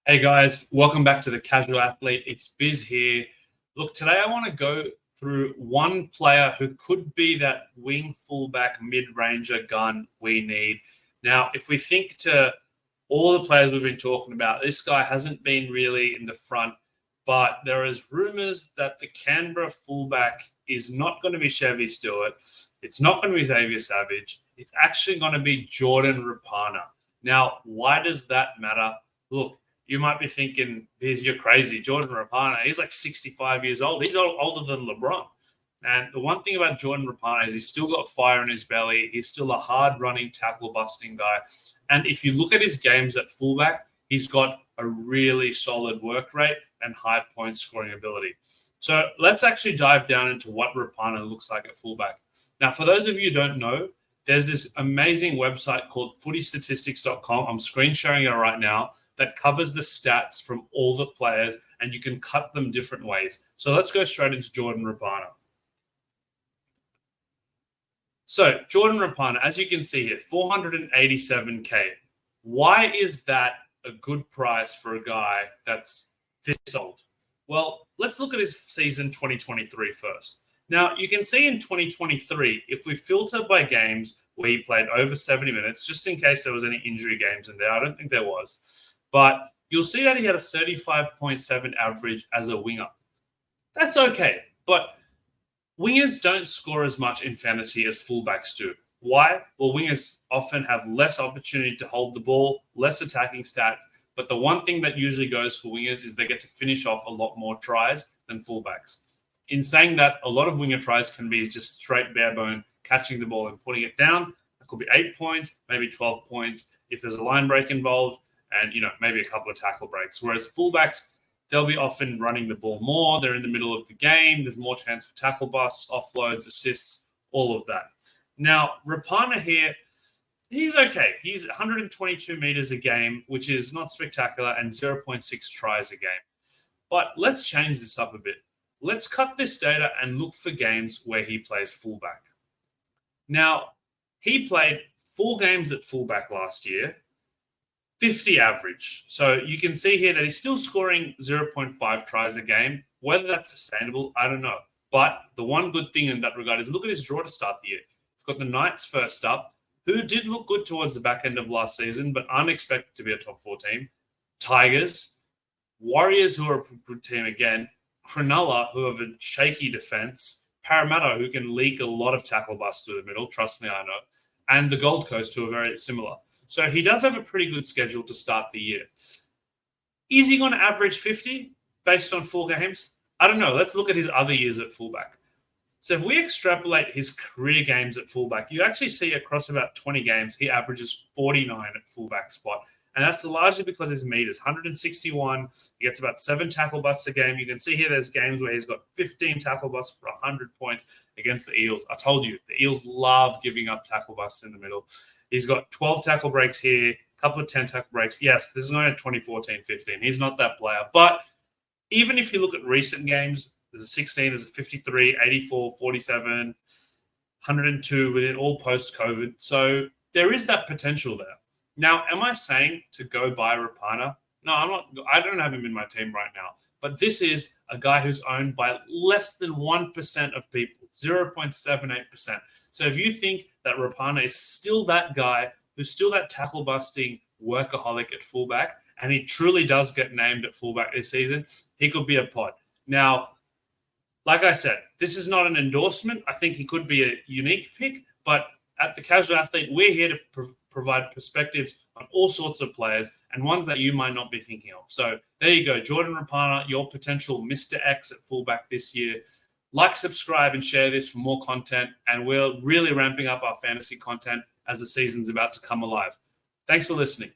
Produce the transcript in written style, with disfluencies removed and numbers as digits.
Hey guys, welcome back to the Casual Athlete. It's Biz here. Look, today I want to go through one player who could be that wing fullback mid-ranger gun we need. Now, if we think to all the players we've been talking about, this guy hasn't been really in the front, but there is rumors that the Canberra fullback is not going to be Chevy Stewart. It's not going to be Xavier Savage. It's actually going to be Jordan Rapana. Now, why does that matter? Look, you might be thinking, you're crazy. Jordan Rapana, he's like 65 years old. He's older than LeBron. And the one thing about Jordan Rapana is he's still got fire in his belly. He's still a hard-running, tackle-busting guy. And if you look at his games at fullback, he's got a really solid work rate and high point scoring ability. So let's actually dive down into what Rapana looks like at fullback. Now, for those of you who don't know, there's this amazing website called footystatistics.com. I'm screen sharing it right now that covers the stats from all the players, and you can cut them different ways. So let's go straight into Jordan Rapana. So Jordan Rapana, as you can see here, 487K. Why is that a good price for a guy that's this old? Well, let's look at his season 2023 first. Now, you can see in 2023, if we filter by games where he played over 70 minutes, just in case there was any injury games in there, I don't think there was, but you'll see that he had a 35.7 average as a winger. That's okay, but wingers don't score as much in fantasy as fullbacks do. Why? Well, wingers often have less opportunity to hold the ball, less attacking stat, but the one thing that usually goes for wingers is they get to finish off a lot more tries than fullbacks. In saying that, a lot of winger tries can be just straight bare bone, catching the ball and putting it down. It could be 8 points, maybe 12 points if there's a line break involved, and maybe a couple of tackle breaks. Whereas fullbacks, they'll be often running the ball more. They're in the middle of the game. There's more chance for tackle busts, offloads, assists, all of that. Now, Rapana here, he's okay. He's 122 meters a game, which is not spectacular, and 0.6 tries a game. But let's change this up a bit. Let's cut this data and look for games where he plays fullback. Now, he played 4 games at fullback last year, 50 average. So you can see here that he's still scoring 0.5 tries a game. Whether that's sustainable, I don't know. But the one good thing in that regard is look at his draw to start the year. We've got the Knights first up, who did look good towards the back end of last season, but unexpected to be a top 4 team. Tigers, Warriors, who are a good team again, Cronulla, who have a shaky defense, Parramatta, who can leak a lot of tackle busts through the middle, trust me, I know, and the Gold Coast, who are very similar. So he does have a pretty good schedule to start the year. Is he going to average 50 based on 4 games? I don't know. Let's look at his other years at fullback. So if we extrapolate his career games at fullback, you actually see across about 20 games, he averages 49 at fullback spot. And that's largely because his meters, 161. He gets about 7 tackle busts a game. You can see here there's games where he's got 15 tackle busts for 100 points against the Eels. I told you, the Eels love giving up tackle busts in the middle. He's got 12 tackle breaks here, a couple of 10 tackle breaks. Yes, this is only a 2014-15. He's not that player. But even if you look at recent games, there's a 16, there's a 53, 84, 47, 102 within all post-COVID. So there is that potential there. Now, am I saying to go buy Rapana? No, I'm not. I don't have him in my team right now. But this is a guy who's owned by less than 1% of people, 0.78%. So if you think that Rapana is still that guy who's still that tackle-busting workaholic at fullback, and he truly does get named at fullback this season, he could be a pod. Now, like I said, this is not an endorsement. I think he could be a unique pick, but at the Casual Athlete, we're here to provide perspectives on all sorts of players and ones that you might not be thinking of. So there you go, Jordan Rapana, your potential Mr. X at fullback this year. Like, subscribe, and share this for more content. And we're really ramping up our fantasy content as the season's about to come alive. Thanks for listening.